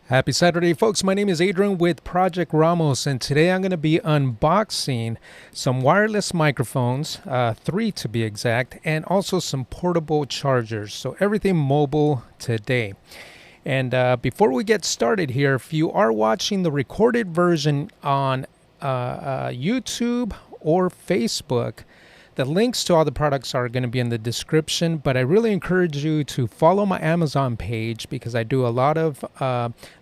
Happy Saturday, folks. My name is Adrian with Project Ramos, and today I'm going to be unboxing some wireless microphones, three to be exact, and also some portable chargers. So everything mobile today. And before we get started here, if you are watching the recorded version on YouTube or Facebook, the links to all the products are going to be in the description, but I really encourage you to follow my Amazon page because I do a lot of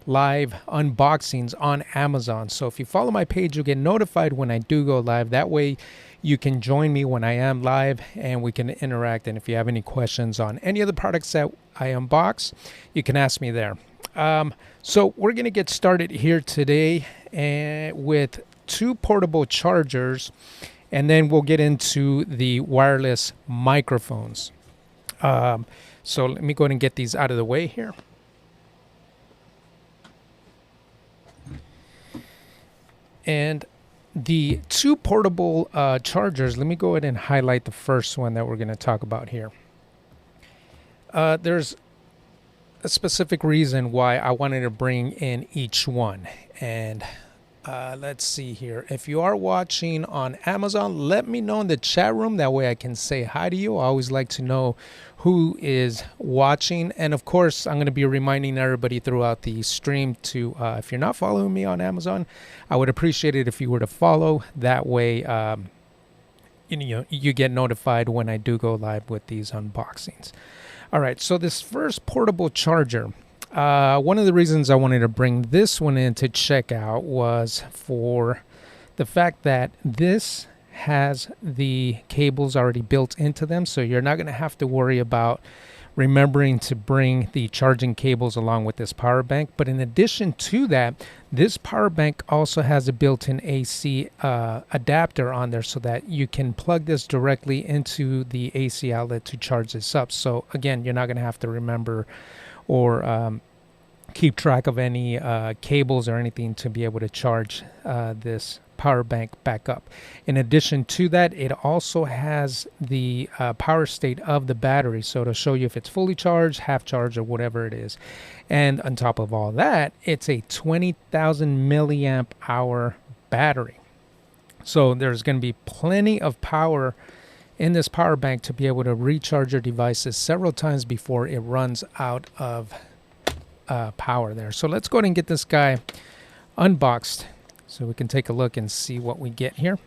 live unboxings on Amazon. So if you follow my page, you'll get notified when I do go live. That way you can join me when I am live and we can interact. And if you have any questions on any of the products that I unbox, you can ask me there. So we're going to get started here today with two portable chargers. And then we'll get into the wireless microphones. So let me go ahead and get these out of the way here. And the two portable chargers, let me go ahead and highlight the first one that we're going to talk about here. There's a specific reason why I wanted to bring in each one. And let's see here. If you are watching on Amazon, let me know in the chat room. That way I can say hi to you. I always like to know who is watching. And of course, I'm going to be reminding everybody throughout the stream to, if you're not following me on Amazon, I would appreciate it if you were to follow. That way, you get notified when I do go live with these unboxings. All right, so this first portable charger, one of the reasons I wanted to bring this one in to check out was for the fact that this has the cables already built into them, so you're not going to have to worry about remembering to bring the charging cables along with this power bank. But in addition to that, this power bank also has a built-in AC adapter on there so that you can plug this directly into the AC outlet to charge this up. So again, you're not going to have to remember or keep track of any cables or anything to be able to charge this power bank back up. In addition to that, it also has the power state of the battery, so it'll show you if it's fully charged, half charged, or whatever it is. And on top of all that, it's a 20,000 milliamp hour battery. So there's going to be plenty of power in this power bank to be able to recharge your devices several times before it runs out of power there. So let's go ahead and get this guy unboxed so we can take a look and see what we get here.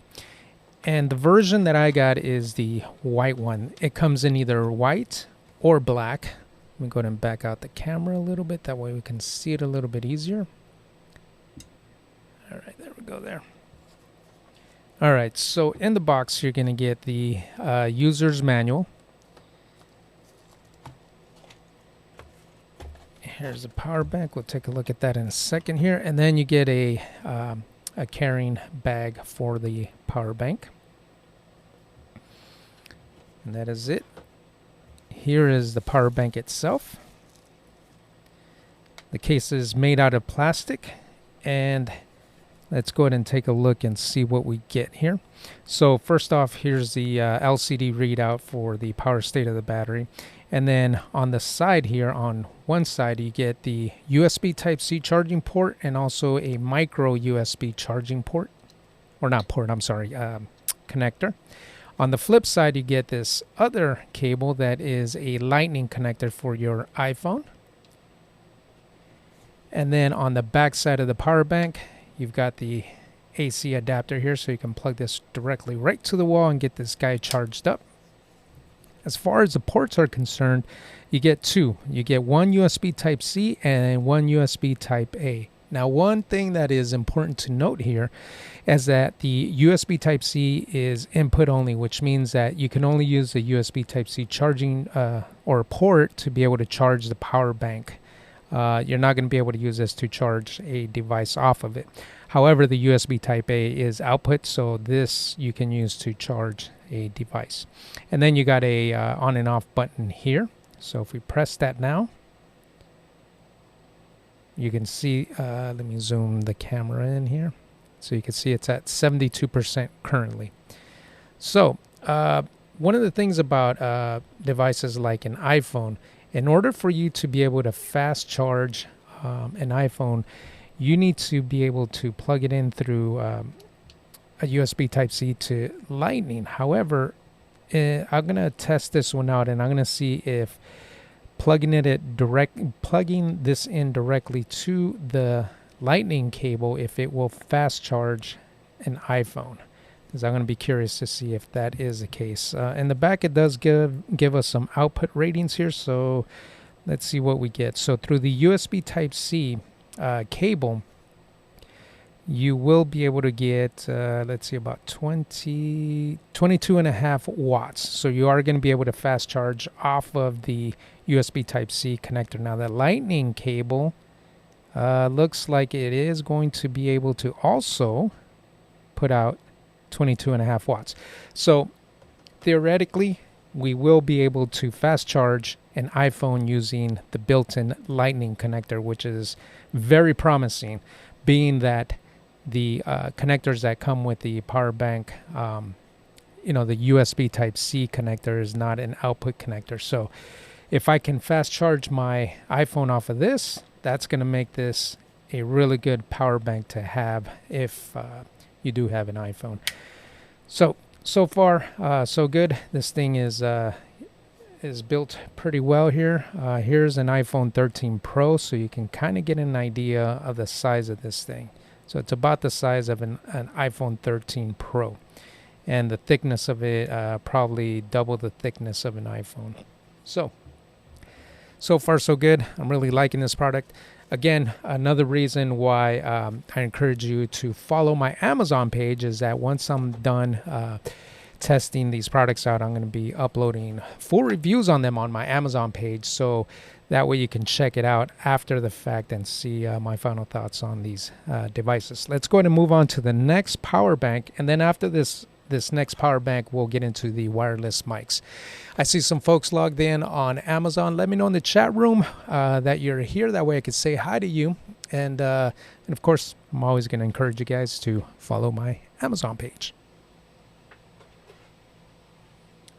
And the version that I got is the white one. It comes in either white or black. Let me go ahead and back out the camera a little bit. That way we can see it a little bit easier. All right, there we go there. All right, so in the box, you're going to get the user's manual. Here's the power bank. We'll take a look at that in a second here. And then you get a carrying bag for the power bank. And that is it. Here is the power bank itself. The case is made out of plastic. And let's go ahead and take a look and see what we get here. So first off, here's the LCD readout for the power state of the battery. And then on the side here, on one side, you get the USB Type-C charging port and also a micro USB charging port. Or not port, I'm sorry, connector. On the flip side, you get this other cable that is a lightning connector for your iPhone. And then on the back side of the power bank, you've got the AC adapter here, so you can plug this directly right to the wall and get this guy charged up. As far as the ports are concerned, you get two. You get one USB Type-C and one USB Type-A. Now, one thing that is important to note here is that the USB Type-C is input only, which means that you can only use the USB Type-C charging or port to be able to charge the power bank. You're not going to be able to use this to charge a device off of it. However, the USB Type-A is output, so this you can use to charge a device. And then you got a on and off button here. So if we press that now, you can see, let me zoom the camera in here. So you can see it's at 72% currently. So one of the things about devices like an iPhone, in order for you to be able to fast charge an iPhone, you need to be able to plug it in through a USB Type-C to Lightning. However, I'm gonna test this one out, and I'm gonna see if plugging this in directly to the Lightning cable, if it will fast charge an iPhone. Because I'm gonna be curious to see if that is the case. In the back, it does give us some output ratings here, so let's see what we get. So through the USB Type-C cable, you will be able to get, let's see, about 22.5 watts. So you are going to be able to fast charge off of the USB Type-C connector. Now the Lightning cable looks like it is going to be able to also put out 22.5 watts. So theoretically, we will be able to fast charge an iPhone using the built-in Lightning connector, which is very promising, being that the connectors that come with the power bank, the USB Type-C connector is not an output connector. So if I can fast charge my iPhone off of this, that's going to make this a really good power bank to have if you do have an iPhone. So far, so good. This thing is built pretty well here. Here's an iPhone 13 Pro, so you can kind of get an idea of the size of this thing. So it's about the size of an iPhone 13 Pro. And the thickness of it, probably double the thickness of an iPhone. So far so good. I'm really liking this product. Again, another reason why I encourage you to follow my Amazon page is that once I'm done testing these products out, I'm going to be uploading full reviews on them on my Amazon page. So that way you can check it out after the fact and see my final thoughts on these devices. Let's go ahead and move on to the next power bank. And then after this next power bank, we'll get into the wireless mics. I see some folks logged in on Amazon. Let me know in the chat room that you're here. That way I could say hi to you. And of course, I'm always going to encourage you guys to follow my Amazon page.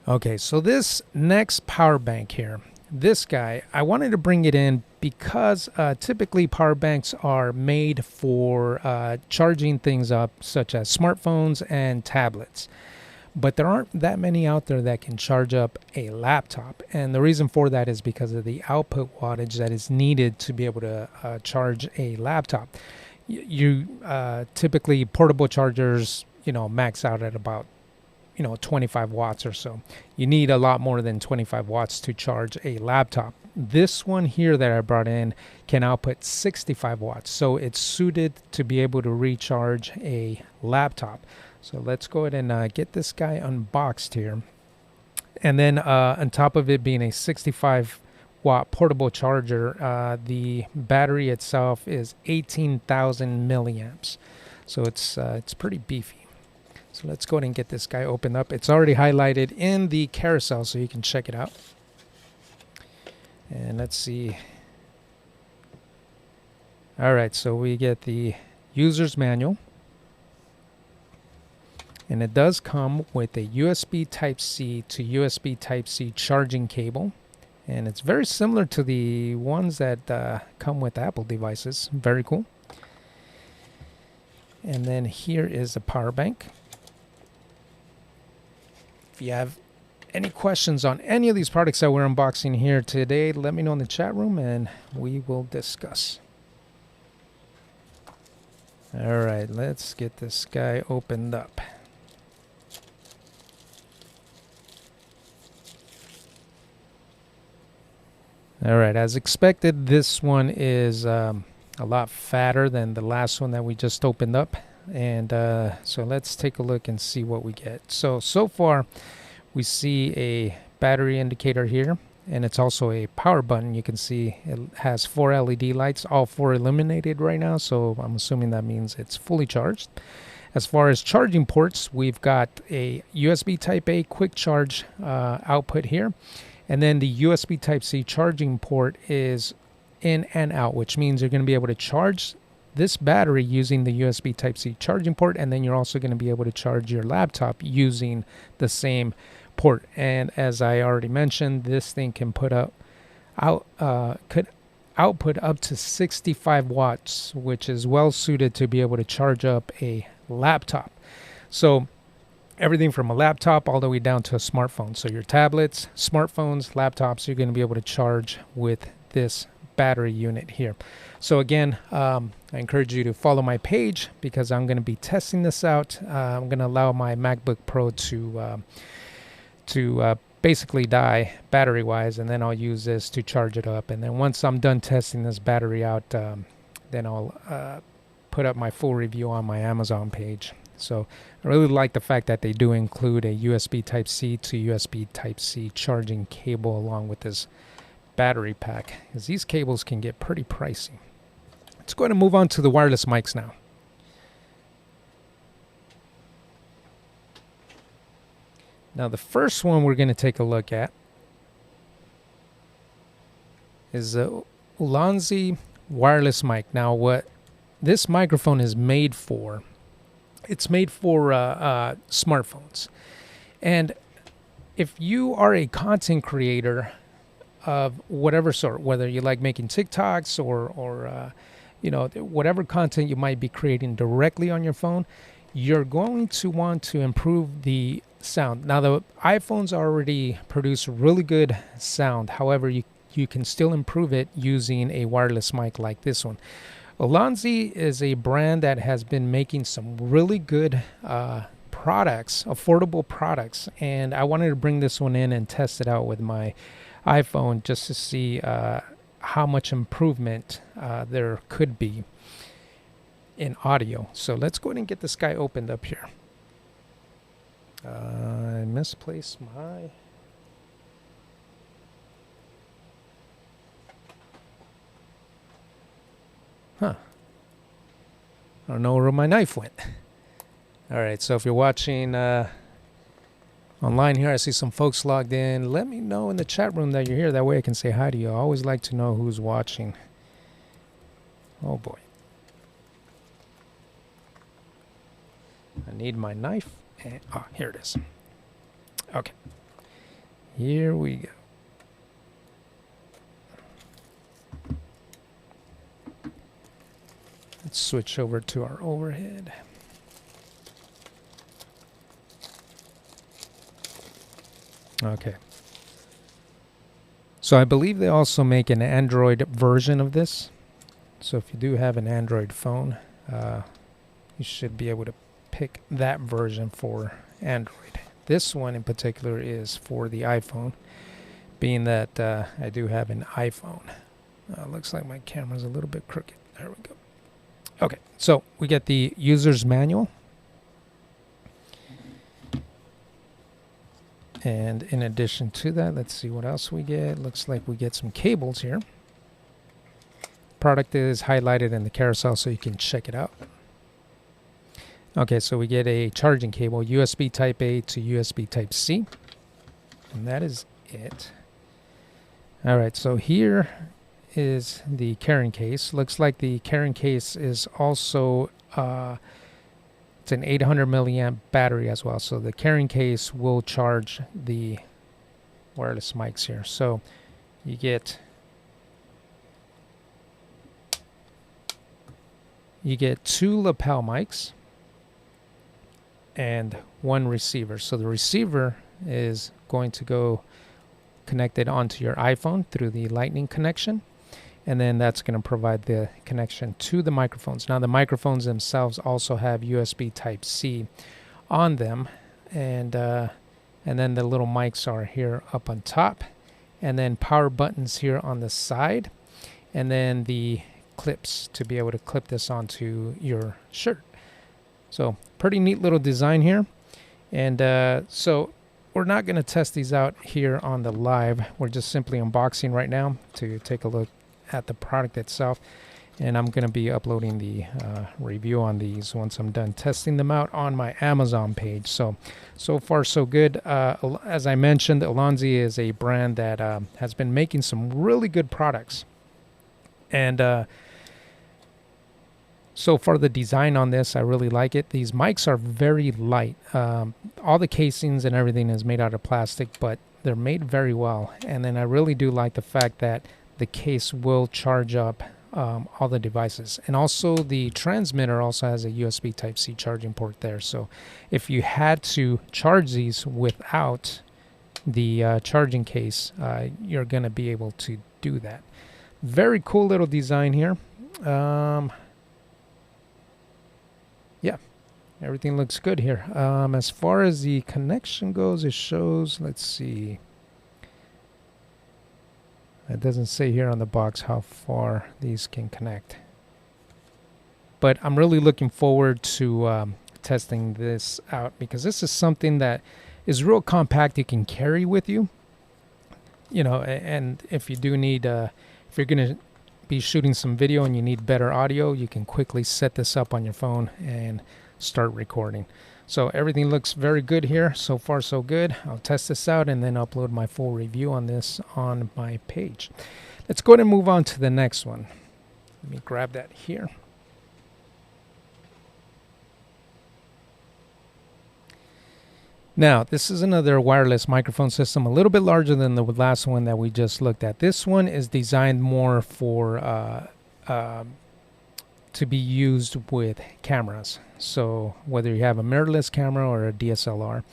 Okay, so this next power bank here, this guy, I wanted to bring it in because typically power banks are made for charging things up, such as smartphones and tablets. But there aren't that many out there that can charge up a laptop. And the reason for that is because of the output wattage that is needed to be able to charge a laptop. Typically portable chargers, max out at about 25 watts or so. You need a lot more than 25 watts to charge a laptop. This one here that I brought in can output 65 watts. So it's suited to be able to recharge a laptop. So let's go ahead and get this guy unboxed here. And then on top of it being a 65 watt portable charger, the battery itself is 18,000 milliamps. So it's pretty beefy. So let's go ahead and get this guy opened up. It's already highlighted in the carousel, so you can check it out. And let's see. All right, so we get the user's manual. And it does come with a USB Type-C to USB Type-C charging cable. And it's very similar to the ones that come with Apple devices. Very cool. And then here is the power bank. If you have any questions on any of these products that we're unboxing here today, let me know in the chat room and we will discuss. All right, let's get this guy opened up. All right, as expected, this one is a lot fatter than the last one that we just opened up. And so let's take a look and see what we get. So far we see a battery indicator here, and it's also a power button. You can see it has 4 LED lights, all 4 illuminated right now, so I'm assuming that means it's fully charged. As far as charging ports, we've got a USB Type A quick charge output here, and then the USB Type-C charging port is in and out, which means you're going to be able to charge this battery using the USB Type-C charging port, and then you're also going to be able to charge your laptop using the same port. And as I already mentioned, this thing can could output up to 65 watts, which is well suited to be able to charge up a laptop. So everything from a laptop all the way down to a smartphone. So your tablets, smartphones, laptops, you're going to be able to charge with this battery unit here. So again, I encourage you to follow my page because I'm going to be testing this out. I'm going to allow my MacBook Pro to basically die battery wise, and then I'll use this to charge it up. And then once I'm done testing this battery out, then I'll put up my full review on my Amazon page. So I really like the fact that they do include a USB Type-C to USB Type-C charging cable along with this battery pack, because these cables can get pretty pricey. Let's go ahead and move on to the wireless mics now. Now the first one we're going to take a look at is the Lonzi Wireless Mic. Now what this microphone is made for, it's made for smartphones. And if you are a content creator of whatever sort, whether you like making TikToks or you know, whatever content you might be creating directly on your phone, you're going to want to improve the sound. Now the iPhones already produce really good sound. However, you can still improve it using a wireless mic like this one. Lonzi is a brand that has been making some really good products, affordable products, and I wanted to bring this one in and test it out with my iPhone just to see how much improvement there could be in audio. So let's go ahead and get this guy opened up here. I misplaced my... Huh. I don't know where my knife went. All right, so if you're watching online here, I see some folks logged in. Let me know in the chat room that you're here. That way I can say hi to you. I always like to know who's watching. Oh, boy. I need my knife. And, oh, here it is. Okay. Here we go. Let's switch over to our overhead. Okay. So I believe they also make an Android version of this. So if you do have an Android phone, you should be able to pick that version for Android. This one in particular is for the iPhone, being that I do have an iPhone. Looks like my camera's a little bit crooked. There we go. Okay, so we get the user's manual. And in addition to that, let's see what else we get. Looks like we get some cables here. Product is highlighted in the carousel so you can check it out. Okay, so we get a charging cable, USB Type A to USB Type C. And that is it. All right, so here is the carrying case. Looks like the carrying case is also it's an 800 milliamp battery as well. So the carrying case will charge the wireless mics here. So you get two lapel mics and one receiver. So the receiver is going to go connected onto your iPhone through the Lightning connection. And then that's going to provide the connection to the microphones. Now the microphones themselves also have USB Type-C on them, and then the little mics are here up on top, and then power buttons here on the side, and then the clips to be able to clip this onto your shirt. So pretty neat little design here. And so we're not going to test these out here on the live. We're just simply unboxing right now to take a look at the product itself, and I'm going to be uploading the review on these once I'm done testing them out on my Amazon page. So far so good. As I mentioned, Lonzi is a brand that has been making some really good products, and so far the design on this, I really like it. These mics are very light. All the casings and everything is made out of plastic, but they're made very well. And then I really do like the fact that the case will charge up all the devices. And also the transmitter also has a USB Type-C charging port there. So if you had to charge these without the charging case, you're going to be able to do that. Very cool little design here. Yeah, everything looks good here. As far as the connection goes, it shows, let's see. It doesn't say here on the box how far these can connect. But I'm really looking forward to testing this out, because this is something that is real compact. You can carry with you. You know, and if you do need, if you're going to be shooting some video and you need better audio, you can quickly set this up on your phone and start recording. So everything looks very good here. So far, so good. I'll test this out and then upload my full review on this on my page. Let's go ahead and move on to the next one. Let me grab that here. Now, this is another wireless microphone system, a little bit larger than the last one that we just looked at. This one is designed more for to be used with cameras. So whether you have a mirrorless camera or a DSLR,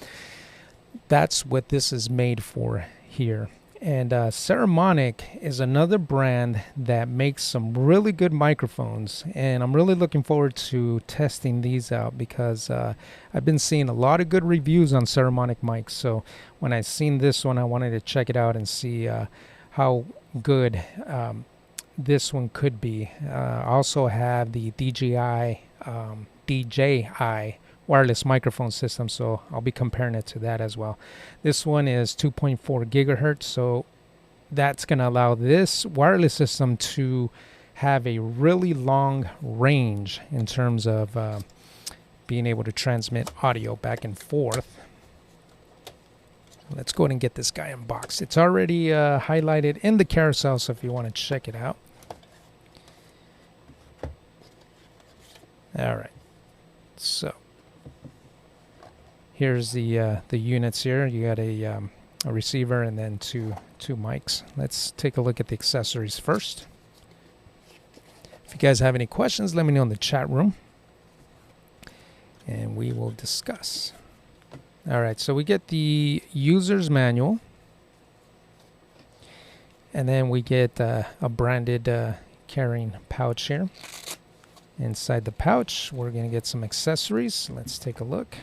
that's what this is made for here. And Saramonic is another brand that makes some really good microphones, and I'm really looking forward to testing these out, because I've been seeing a lot of good reviews on Saramonic mics. So when I seen this one, I wanted to check it out and see how good this one could be. I also have the DJI wireless microphone system, so I'll be comparing it to that as well. This one is 2.4 gigahertz, so that's going to allow this wireless system to have a really long range in terms of being able to transmit audio back and forth. Let's go ahead and get this guy unboxed. It's already highlighted in the carousel, so if you want to check it out. All right, so here's the units here. You got a receiver and then two mics. Let's take a look at the accessories first. If you guys have any questions, let me know in the chat room, and we will discuss. All right, so we get the user's manual, and then we get a branded carrying pouch here. Inside the pouch, we're going to get some accessories. Let's take a look.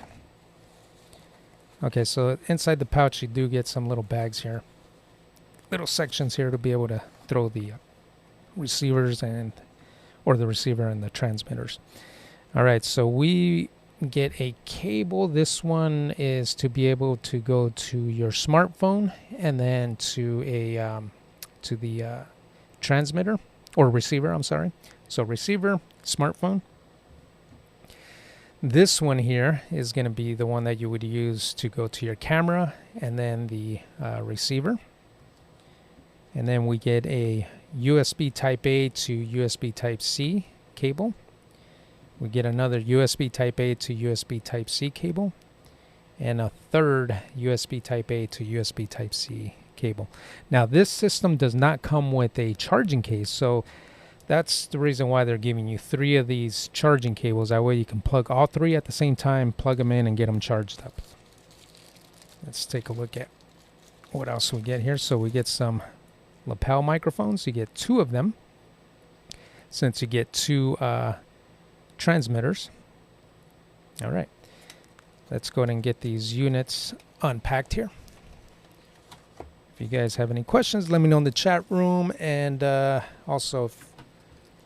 Okay, so inside the pouch, you do get some little bags here. Little sections here to be able to throw the receivers or the receiver and the transmitters. All right, so we get a cable. This one is to be able to go to your smartphone and then to the transmitter or receiver, I'm sorry. So receiver, smartphone. This one here is going to be the one that you would use to go to your camera, and then the receiver. And then we get a USB Type A to USB Type C cable. We get another USB Type A to USB Type C cable, and a third USB Type A to USB Type C cable. Now, this system does not come with a charging case, so that's the reason why they're giving you 3 of these charging cables. That way you can plug all 3 at the same time, plug them in, and get them charged up. Let's take a look at what else we get here. So we get some lapel microphones. You get 2 of them, since you get 2 transmitters. All right. Let's go ahead and get these units unpacked here. If you guys have any questions, let me know in the chat room, and also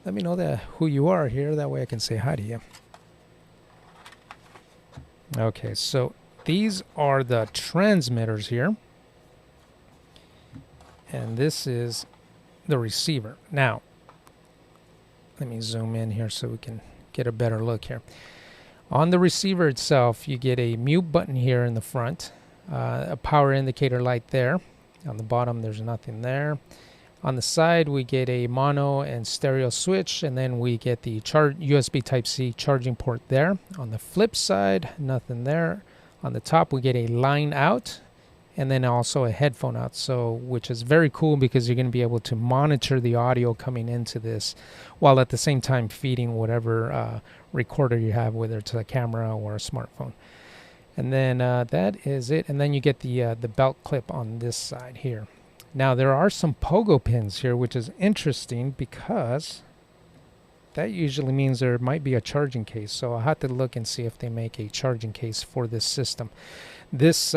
let me know who you are here. That way I can say hi to you. Okay, so these are the transmitters here. And this is the receiver. Now, let me zoom in here so we can get a better look here. On the receiver itself, you get a mute button here in the front, a power indicator light there. On the bottom, there's nothing there. On the side, we get a mono and stereo switch, and then we get the USB Type-C charging port there. On the flip side, nothing there. On the top, we get a line out, and then also a headphone out, so which is very cool because you're going to be able to monitor the audio coming into this while at the same time feeding whatever recorder you have, whether it's a camera or a smartphone. And then that is it. And then you get the belt clip on this side here. Now there are some pogo pins here, which is interesting because that usually means there might be a charging case. So I'll have to look and see if they make a charging case for this system. This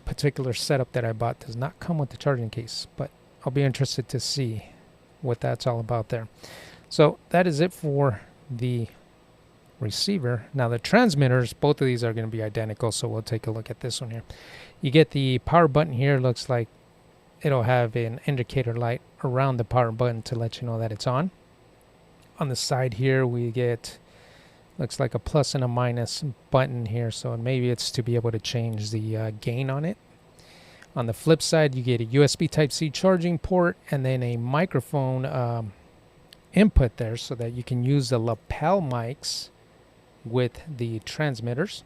particular setup that I bought does not come with the charging case, but I'll be interested to see what that's all about there. So that is it for the receiver. Now the transmitters, both of these are going to be identical, so we'll take a look at this one here. You get the power button here. Looks like it'll have an indicator light around the power button to let you know that it's on. On the side here we get, looks like a plus and a minus button here, so maybe it's to be able to change the gain on it. On the flip side, you get a USB Type-C charging port and then a microphone input there so that you can use the lapel mics with the transmitters.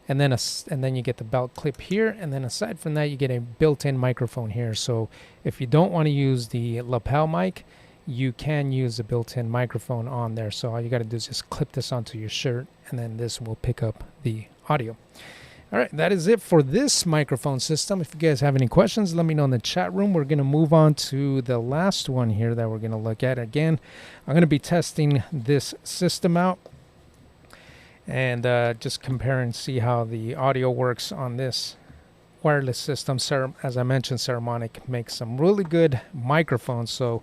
And then you get the belt clip here, and then aside from that you get a built-in microphone here. So if you don't want to use the lapel mic, you can use the built-in microphone on there. So all you got to do is just clip this onto your shirt, and then this will pick up the audio. All right, that is it for this microphone system. If you guys have any questions, let me know in the chat room. We're going to move on to the last one here that we're going to look at. Again, I'm going to be testing this system out and just compare and see how the audio works on this wireless system. As I mentioned, Saramonic makes some really good microphones, so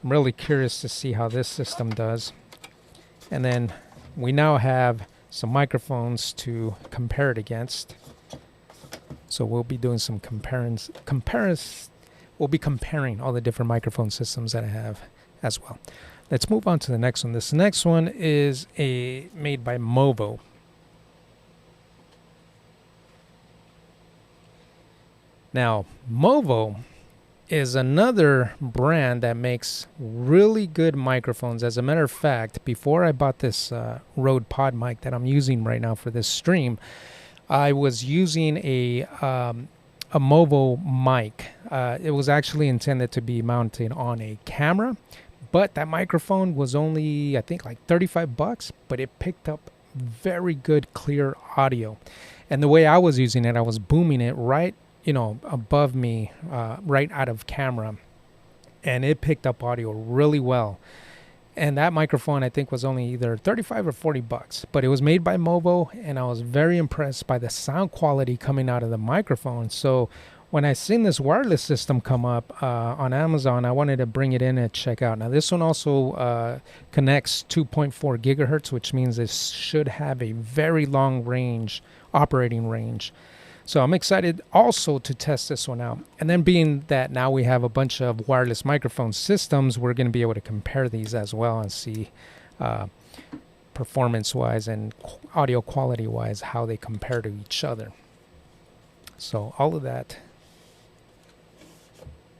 I'm really curious to see how this system does. And then we now have some microphones to compare it against. So we'll be doing some we'll be comparing all the different microphone systems that I have as well. Let's move on to the next one. This next one is made by Mobo. Now, Mobo is another brand that makes really good microphones. As a matter of fact, before I bought this Rode Pod mic that I'm using right now for this stream, I was using a Mobo mic. It was actually intended to be mounted on a camera, but that microphone was only, I think, like 35 bucks, but it picked up very good clear audio. And the way I was using it, I was booming it right, above me, right out of camera, and it picked up audio really well. And that microphone, I think, was only either 35 or 40 bucks, but it was made by Mobo, and I was very impressed by the sound quality coming out of the microphone. So when I seen this wireless system come up on Amazon, I wanted to bring it in and check out. Now this one also connects 2.4 gigahertz, which means this should have a very long range, operating range. So I'm excited also to test this one out. And then being that now we have a bunch of wireless microphone systems, we're going to be able to compare these as well and see performance-wise and audio quality-wise how they compare to each other. So all of that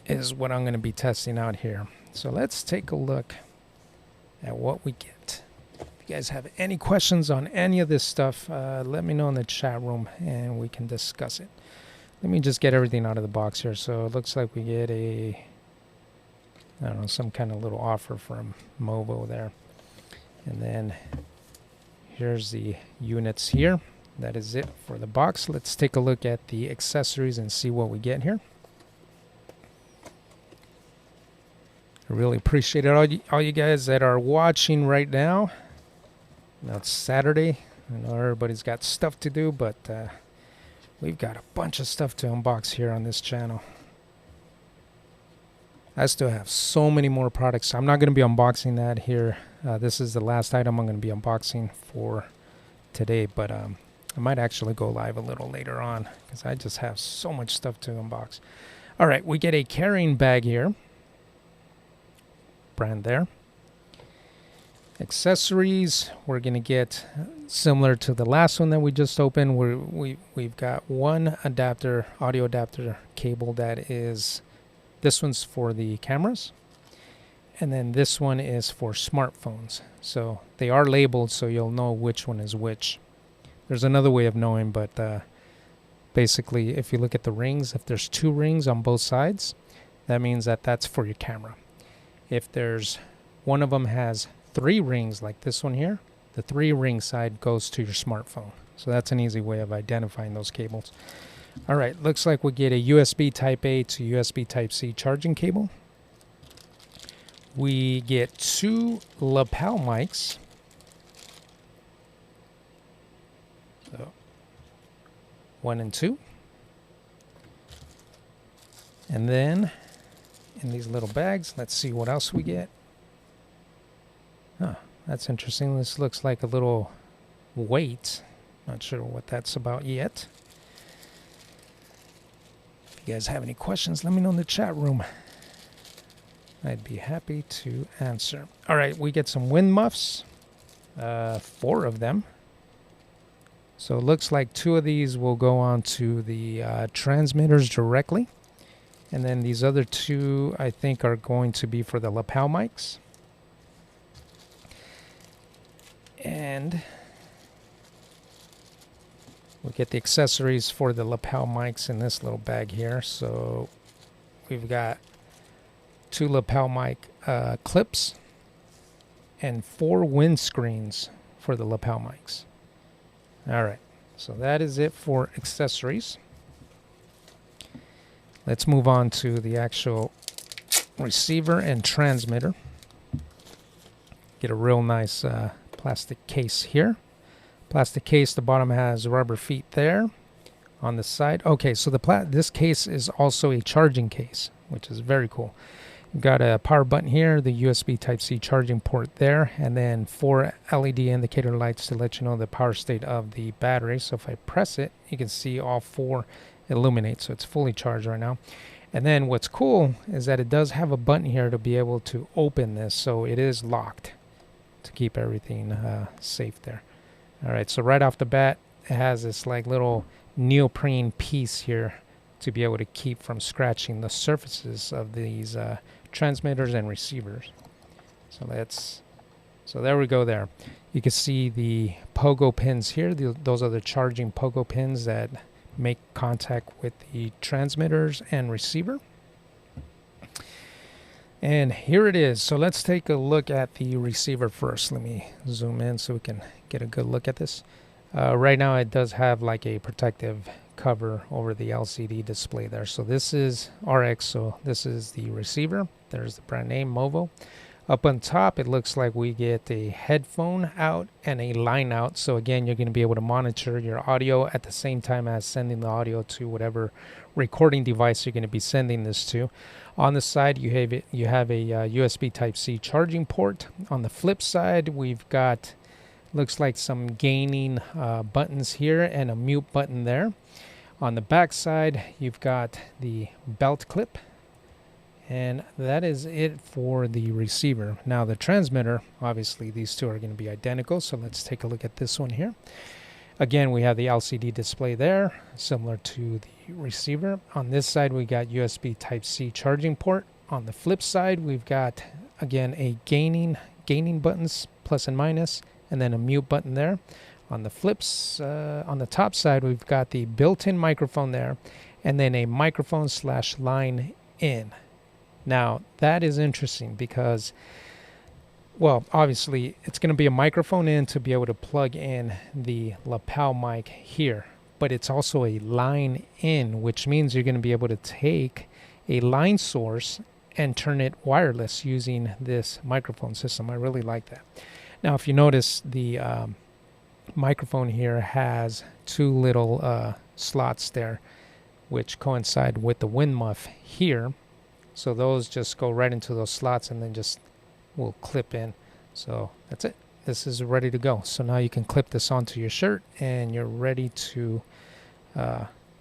is what I'm going to be testing out here. So let's take a look at what we get. If you guys have any questions on any of this stuff, let me know in the chat room and we can discuss it. Let me just get everything out of the box here. So it looks like we get some kind of little offer from Mobo there. And then here's the units here. That is it for the box. Let's take a look at the accessories and see what we get here. I really appreciate it, all you guys that are watching right now. Now it's Saturday. I know everybody's got stuff to do, but we've got a bunch of stuff to unbox here on this channel. I still have so many more products. I'm not going to be unboxing that here. This is the last item I'm going to be unboxing for today, but I might actually go live a little later on because I just have so much stuff to unbox. All right, we get a carrying bag here. Brand there. Accessories, we're going to get similar to the last one that we just opened. We've got one adapter, audio adapter cable that is, this one's for the cameras, and then this one is for smartphones. So they are labeled so you'll know which one is which. There's another way of knowing, but Basically, if you look at the rings, if there's 2 rings on both sides, that means that that's for your camera. If there's one of them has 3 rings like this one here, the 3 ring side goes to your smartphone. So that's an easy way of identifying those cables. All right, looks like we get a USB Type A to USB Type C charging cable. We get 2 lapel mics. So 1 and 2. And then in these little bags, let's see what else we get. Huh, that's interesting. This looks like a little weight. Not sure what that's about yet. If you guys have any questions, let me know in the chat room. I'd be happy to answer. All right, we get some wind muffs, 4 of them. So it looks like 2 of these will go on to the transmitters directly. And then these other 2, I think, are going to be for the lapel mics. And we'll get the accessories for the lapel mics in this little bag here. So we've got 2 lapel mic clips and 4 windscreens for the lapel mics. All right, so that is it for accessories. Let's move on to the actual receiver and transmitter. Get a real nice plastic case here. Plastic case, the bottom has rubber feet there on the side. Okay, so this case is also a charging case, which is very cool. You've got a power button here, the USB Type-C charging port there, and then 4 LED indicator lights to let you know the power state of the battery. So if I press it, you can see all 4 illuminate, so it's fully charged right now. And then what's cool is that it does have a button here to be able to open this, so it is locked to keep everything safe there. All right, so right off the bat, it has this like little neoprene piece here to be able to keep from scratching the surfaces of these transmitters and receivers. So there we go there. You can see the pogo pins here. Those are the charging pogo pins that make contact with the transmitters and receiver. And here it is. So let's take a look at the receiver first. Let me zoom in so we can get a good look at this. Right now it does have like a protective cover over the LCD display there. So this is RX, so this is the receiver. There's the brand name, Mobo. Up on top, it looks like we get a headphone out and a line out. So again, you're going to be able to monitor your audio at the same time as sending the audio to whatever recording device you're going to be sending this to. On the side, you have a USB Type-C charging port. On the flip side, we've got, looks like some gaining buttons here and a mute button there. On the back side, you've got the belt clip. And that is it for the receiver. Now the transmitter, obviously these 2 are going to be identical, so let's take a look at this one here. Again, we have the LCD display there, similar to the receiver. On this side, we got USB Type-C charging port. On the flip side, we've got, again, a gaining buttons, plus and minus, and then a mute button there. On the top side, we've got the built-in microphone there, and then a microphone / line in. Now, that is interesting because, well, obviously, it's going to be a microphone in to be able to plug in the lapel mic here. But it's also a line in, which means you're going to be able to take a line source and turn it wireless using this microphone system. I really like that. Now, if you notice, the microphone here has 2 little slots there, which coincide with the wind muff here. So those just go right into those slots and then just will clip in. So that's it. This is ready to go. So now you can clip this onto your shirt and you're ready to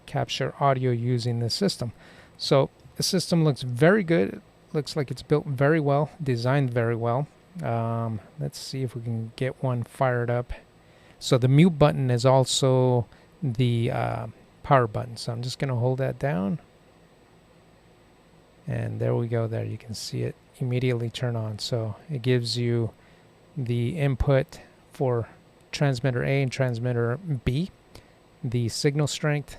capture audio using this system. So the system looks very good. It looks like it's built very well, designed very well. Let's see if we can get one fired up. So the mute button is also the power button. So I'm just going to hold that down. And there we go there. You can see it immediately turn on. So it gives you the input for transmitter A and transmitter B, the signal strength,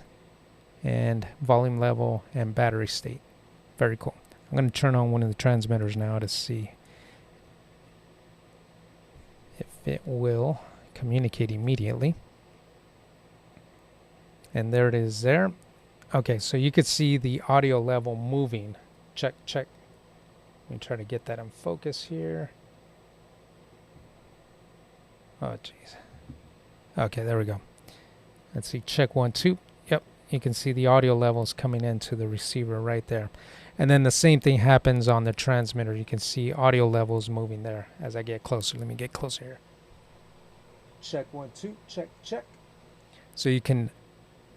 and volume level and battery state. Very cool. I'm going to turn on one of the transmitters now to see if it will communicate immediately. And there it is there. Okay, so you could see the audio level moving. Check, check. Let me try to get that in focus here. Oh, jeez. Okay, there we go. Let's see, check 1, 2. Yep, you can see the audio levels coming into the receiver right there. And then the same thing happens on the transmitter. You can see audio levels moving there as I get closer. Let me get closer here. Check 1, 2, check, check. So you can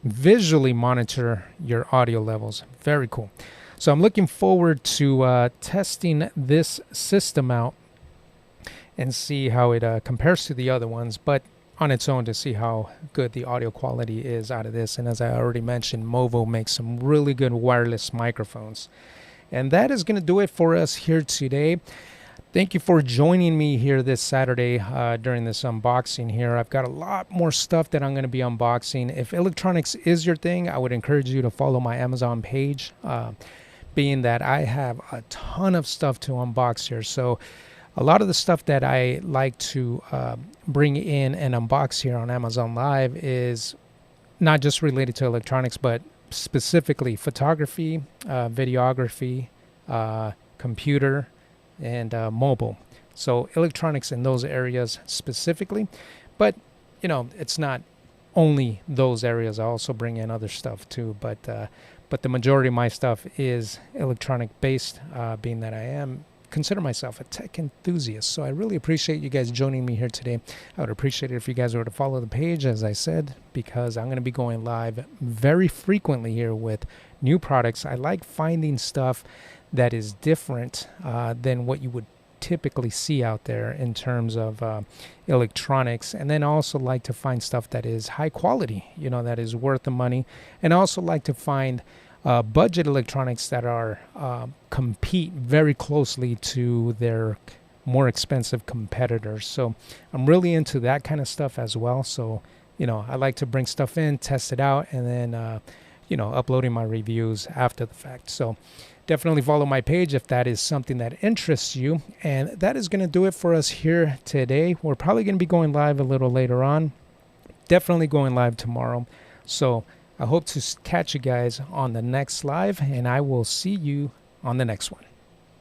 visually monitor your audio levels. Very cool. So I'm looking forward to testing this system out and see how it compares to the other ones, but on its own to see how good the audio quality is out of this. And as I already mentioned, Mobo makes some really good wireless microphones. And that is going to do it for us here today. Thank you for joining me here this Saturday during this unboxing here. I've got a lot more stuff that I'm going to be unboxing. If electronics is your thing, I would encourage you to follow my Amazon page, being that I have a ton of stuff to unbox here. So a lot of the stuff that I like to bring in and unbox here on Amazon Live is not just related to electronics, but specifically photography, videography, computer, and mobile. So electronics in those areas specifically. But, you know, it's not only those areas. I also bring in other stuff too. But the majority of my stuff is electronic based, being that I consider myself a tech enthusiast. So I really appreciate you guys joining me here today. I would appreciate it if you guys were to follow the page, as I said, because I'm going to be going live very frequently here with new products. I like finding stuff that is different than what you would typically see out there in terms of electronics, and then I also like to find stuff that is high quality, you know, that is worth the money, and I also like to find budget electronics that are compete very closely to their more expensive competitors. So I'm really into that kind of stuff as well. So, you know, I like to bring stuff in, test it out, and then you know, uploading my reviews after the fact. So definitely follow my page if that is something that interests you. And that is going to do it for us here today. We're probably going to be going live a little later on. Definitely going live tomorrow. So I hope to catch you guys on the next live, and I will see you on the next one.